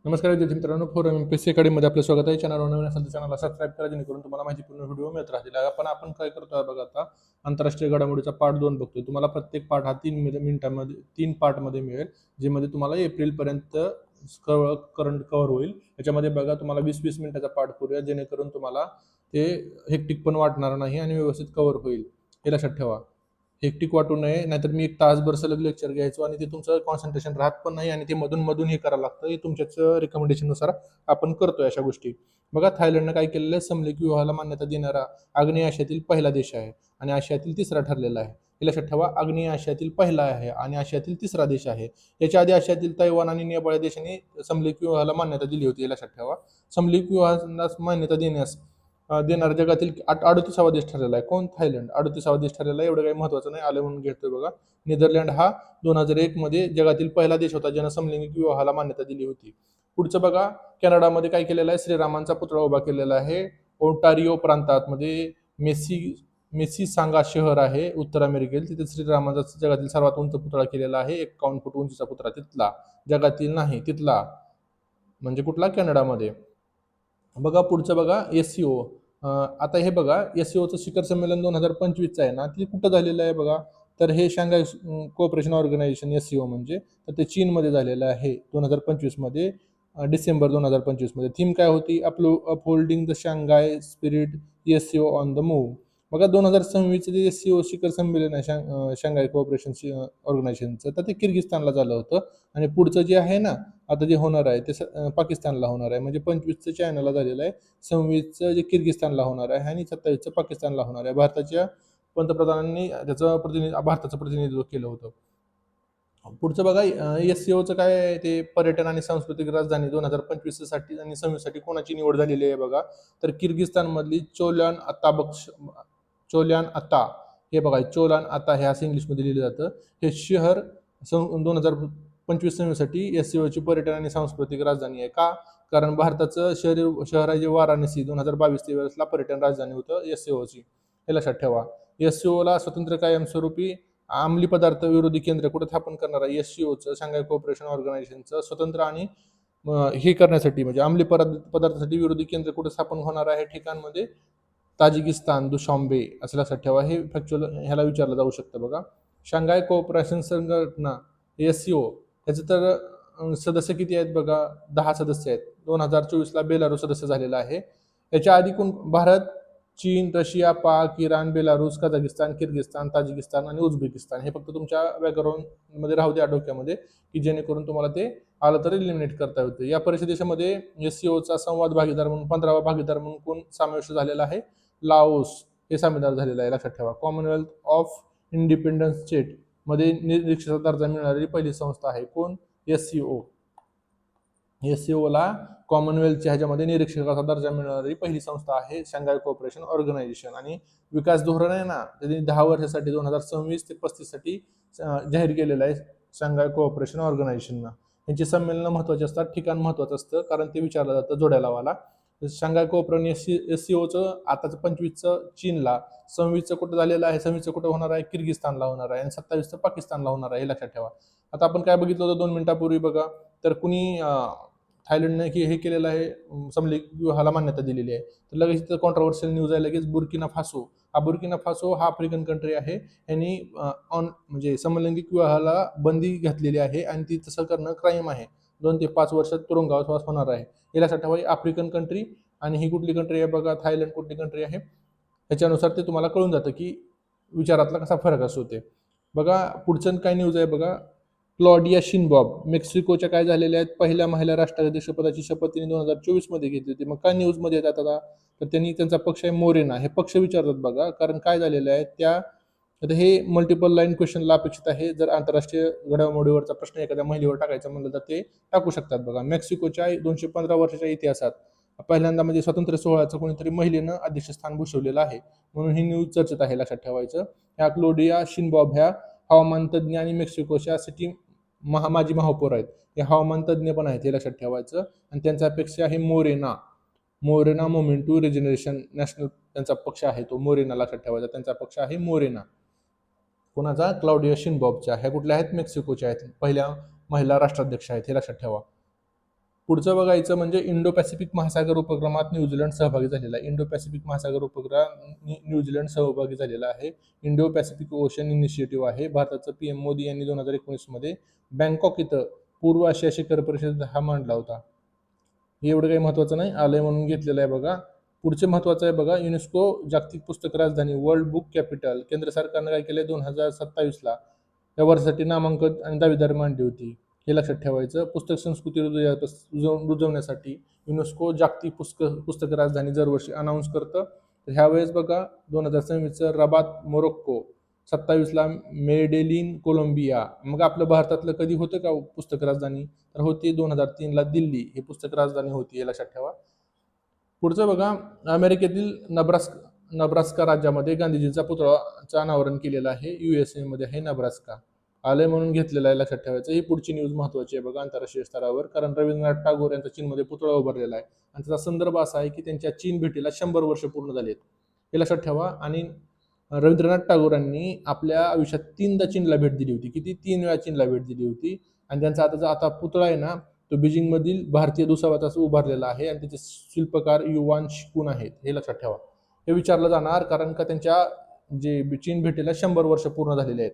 नमस्कार विद्यार्थी मित्रांनो, फोरम एमपीएससी अकॅडमीमध्ये आपलं स्वागत आहे. चॅनलवर नवीन असेल तर चॅनलला सबस्क्राईब करा, जेणेकरून तुम्हाला माहितीपूर्ण व्हिडिओ मिळत राहतील. आपण काय करतोय बघा, आता आंतरराष्ट्रीय घडामोडीचा पार्ट 2 बघतोय. तुम्हाला प्रत्येक पार्ट हा 3 मिनिटांमध्ये 3 पार्टमध्ये मिळेल, जेमध्ये तुम्हाला एप्रिलपर्यंत करंट कव्हर होईल. याच्यामध्ये बघा, तुम्हाला 20-20 मिनिटाचा पार्ट करूया, जेणेकरून तुम्हाला ते हेक्टिक पण वाटणार नाही आणि व्यवस्थित कव्हर होईल. हे लक्षात ठेवा. हेक्टिक वाटू नये, नाहीतर मी एक तासभर सलग लेक्चर घ्यायचो आणि ते तुमचं कॉन्सन्ट्रेशन राहत पण नाही आणि ते मधून हे करावं लागतं. हे तुमच्याच रिकमेंडेशननुसार आपण करतोय अशा गोष्टी. बघा, थायलंडनं काय केलेलं आहे, समलिंगी विवाहाला मान्यता देणारा आग्नेय आशियातील पहिला देश आहे आणि आशियातील तिसरा ठरलेला आहे. हे लक्षात ठेवा, आग्नेय आशियातील पहिला आहे आणि आशियातील तिसरा देश आहे. याच्या आधी आशियातील तैवान आणि नेपाळ देशांनी समलिंगी विवाहाला मान्यता दिली होती. हे लक्षात ठेवा. समलिंगी विवाहाला मान्यता देणारा जगातील 38वा देश ठरलेला आहे. कोण? थायलंड. 38वा देश ठरलेला आहे. एवढं काही महत्त्वाचं नाही, आलं म्हणून घेतोय बघा. नेदरलँड हा 2001 मध्ये जगातील पहिला देश होता ज्यानं समलैंगिक विवाहाला मान्यता दिली होती. पुढचं बघा, कॅनडामध्ये काय केलेलं आहे, श्रीरामांचा पुतळा उभा केलेला आहे. ओंटारिओ प्रांतात मध्ये मेसिसांगा शहर आहे उत्तर अमेरिकेत. तिथे श्रीरामांचा जगातील सर्वात उंच पुतळा केलेला आहे. 51 फूट उंचीचा पुतळा. तिथला, जगातील नाही, तिथला म्हणजे कुठला? कॅनडामध्ये. बघा पुढचं बघा, एससीओ. आता हे बघा, एससीओचं शिखर संमेलन 2025चं आहे ना, ते कुठं झालेलं आहे बघा, तर हे शांघाय कोऑपरेशन ऑर्गनायझेशन एससीओ म्हणजे, तर ते चीनमध्ये झालेलं आहे 2025 मध्ये, डिसेंबर 2025 मध्ये. थीम काय होती? Upholding the Shanghai spirit, SCO on the move. बघा, 2026चं जे एससीओ शिखर संमेलन आहे शांघाय कोऑपरेशन ऑर्गनायझेशनचं, तर ते किर्गिस्तानला झालं होतं. आणि पुढचं जे आहे ना, आता जे होणार आहे ते पाकिस्तानला होणार आहे. म्हणजे 25चं चायनाला झालेलं आहे, 26चं जे किर्गिस्तानला होणार आहे आणि 27चं पाकिस्तानला होणार आहे. भारताच्या पंतप्रधानांनी भारताचं प्रतिनिधित्व केलं होतं. पुढचं बघा, एससीओचं काय आहे, ते पर्यटन आणि सांस्कृतिक राजधानी 2025 साठी आणि 26 साठी कोणाची निवड झालेली आहे बघा, तर किर्गिस्तानमधली चोल्यान अता. हे बघा, चोलान आता हे असं इंग्लिशमध्ये लिहिलं जातं. हे शहर 2025 साठी एससीओची पर्यटन आणि सांस्कृतिक राजधानी आहे. का? कारण भारताचं शहर आहे जे वाराणसी 2022-23 पर्यटन राजधानी होतं एससीओची. हे लक्षात ठेवा. एससीओला स्वतंत्र कायमस्वरूपी अंमली पदार्थ विरोधी केंद्र कुठे स्थापन करणार आहे? एससीओचं, शांघाय कोऑपरेशन ऑर्गनायझेशनचं स्वतंत्र आणि हे करण्यासाठी, म्हणजे अंमली पदार्थासाठी विरोधी केंद्र कुठे स्थापन होणार आहे ठिकाणमध्ये? ताजिकिस्तान, दुशांबे, असं लक्षात ठेवा. हे फॅक्च्युअल ह्याला विचारलं जाऊ शकतं बघा. शांघाय कोऑपरेशन संघटना एससीओ, ह्याचं तर सदस्य किती आहेत बघा? 10 सदस्य आहेत. 2024ला बेलारूस सदस्य झालेला आहे. याच्या आधी कोण? भारत, चीन, रशिया, पाक, Iran, Belarus, Kazakhstan, Kyrgyzstan, Tajikistan आणि उझबेकिस्तान. हे फक्त तुमच्या बॅकग्राऊंडमध्ये राहू द्या, डोक्यामध्ये, की जेणेकरून तुम्हाला ते आलं तर एलिमिनेट करता येतं. या परिषदेमध्ये एससीओचा संवाद भागीदार म्हणून 15वा भागीदार म्हणून कोण समावेश झालेला आहे? लाओस हे सामीलदार झालेलं आहे. लक्षात ठेवा. कॉमनवेल्थ ऑफ इंडिपेंडन्स स्टेट मध्ये निरीक्षकाचा दर्जा मिळणारी पहिली संस्था आहे. कोण? एससीओ. एससीओला कॉमनवेल्थच्या ह्याच्यामध्ये निरीक्षकाचा दर्जा मिळणारी पहिली संस्था आहे शांघाय कोऑपरेशन ऑर्गनायझेशन. आणि विकास धोरण आहे ना, त्यांनी 10 वर्षासाठी 2026 ते 35 साठी जाहीर केलेलं आहे शांघाय कोऑपरेशन ऑर्गनायझेशननं. यांची संमेलनं महत्त्वाची असतात, ठिकाण महत्त्वाचं असतं, कारण ते विचारलं जातं जोड्या लावाला. शांघाय कोऑपरेशन एससीओचं आताचं 25चं चीनला, 26चं कुठं झालेलं आहे, 26चं कुठं होणार आहे? किर्गिस्तानला होणार आहे आणि 27चं पाकिस्तानला होणार आहे. हे लक्षात ठेवा. आता आपण काय बघितलं होतं 2 मिनिटापूर्वी बघा, तर कुणी थायलंडने हे केलेलं आहे, समलिंगी विवाहाला मान्यता दिलेली आहे. तर लगेच तिथं कॉन्ट्रोवर्शियल न्यूज आहे लगेच. बुर्किना फासो हा आफ्रिकन कंट्री आहे. यांनी म्हणजे समलैंगिक विवाहाला बंदी घातलेली आहे आणि ती तसं करणं क्राईम आहे. 2 ते 5 वर्षात तुरुंगवास होणार आहे. हे लक्षात ठेवा. आफ्रिकन कंट्री आणि ही कुठली कंट्री आहे बघा, थायलंड कुठली कंट्री आहे, ह्याच्यानुसार ते तुम्हाला कळून जातं की विचारातला कसा फरक असतो ते. बघा पुढचं काय न्यूज आहे बघा, क्लॉडिया शिनबॉब मेक्सिकोच्या काय झालेल्या आहेत, पहिल्या महिला राष्ट्राध्यक्षपदाची शपथ त्यांनी 2024 मध्ये घेतली होती. मग काय न्यूजमध्ये येतात आता, तर त्यांनी त्यांचा पक्ष आहे मोरेना. हे पक्ष विचारतात बघा, कारण काय झालेलं आहे त्या, आता हे मल्टिपल लाईन क्वेश्चनला अपेक्षित आहे. जर आंतरराष्ट्रीय घडामोडीवरचा प्रश्न एखाद्या महिलेवर टाकायचा म्हणलं तर ते टाकू शकतात बघा. मेक्सिकोच्या 215 वर्षाच्या इतिहासात पहिल्यांदा म्हणजे स्वातंत्र्य सोहळ्याचं कोणीतरी महिलेनं अध्यक्षस्थान भूषवलेलं आहे, म्हणून ही न्यूज चर्चेत आहे, लक्षात ठेवायचं. ह्या क्लोडिया शिनबॉब ह्या हवामान तज्ज्ञ आणि मेक्सिकोच्या सिटी माजी महापौर आहेत. हे हवामान तज्ज्ञ पण आहेत, हे लक्षात ठेवायचं. आणि त्यांचा अपेक्षा आहे Morena movement to regeneration national, त्यांचा पक्ष आहे तो मोरेना, लक्षात ठेवायचा. त्यांचा पक्ष आहे मोरेना. कोणाचा? क्लाउडिया शिनबॉबच्या. ह्या कुठल्या आहेत? मेक्सिकोच्या आहेत. पहिल्या महिला राष्ट्राध्यक्ष आहेत, हे लक्षात ठेवा. पुढचं बघायचं म्हणजे इंडो पॅसिफिक महासागर उपक्रमात न्यूझीलंड सहभागी झालेला आहे. इंडो पॅसिफिक महासागर उपक्रम न्यूझीलंड सहभागी झालेला आहे. इंडो पॅसिफिक ओशन इनिशिएटिव्ह आहे. भारताचं पीएम मोदी यांनी 2019 मध्ये बँकॉक इथं पूर्व आशिया शिखर परिषद हा मांडला होता. हे एवढं काही महत्त्वाचं नाही, आलंय म्हणून घेतलेलं आहे बघा. पुढचे महत्त्वाचं आहे बघा, युनेस्को जागतिक पुस्तक राजधानी वर्ल्ड बुक कॅपिटल केंद्र सरकारनं काय केलं 2027ला या वर्षासाठी नामांकन आणि दावेदारी मांडली होती. हे लक्षात ठेवायचं. पुस्तक संस्कृती रुजवण्यासाठी युनेस्को जागतिक पुस्तक राजधानी दरवर्षी अनाऊन्स करतं. तर ह्यावेळेस बघा 2026चं रबात मोरोक्को, 27ला मेडेलिन कोलंबिया. मग आपलं भारतातलं कधी होतं का पुस्तक राजधानी? तर होती 2003ला दिल्ली ही पुस्तक राजधानी होती, हे लक्षात ठेवा. पुढचं बघा, अमेरिकेतील नब्रास्का राज्यामध्ये गांधीजींचा पुतळाचं अनावरण केलेलं आहे. USA मध्ये आहे नब्रास्का. आलंय म्हणून घेतलेलं आहे, लक्षात ठेवायचं. ही पुढची न्यूज महत्त्वाची आहे बघा आंतरराष्ट्रीय स्तरावर, कारण रवींद्रनाथ टागोर यांचा चीनमध्ये पुतळा उभारलेला आहे आणि त्याचा संदर्भ असा आहे की त्यांच्या चीन भेटीला 100 वर्ष पूर्ण झालेत, हे लक्षात ठेवा. आणि रवींद्रनाथ टागोरांनी आपल्या आयुष्यात 3दा चीनला भेट दिली होती. किती? 3 वेळा चीनला भेट दिली होती. आणि त्यांचा आता पुतळा आहे ना, तो बीजिंगमधील भारतीय दूतावासात उभारलेला आहे आणि त्याचे शिल्पकार युवान शिकून आहेत, हे लक्षात ठेवा. हे विचारलं जाणार कारण का त्यांच्या जे चीन भेटीला 100 वर्ष पूर्ण झालेले आहेत.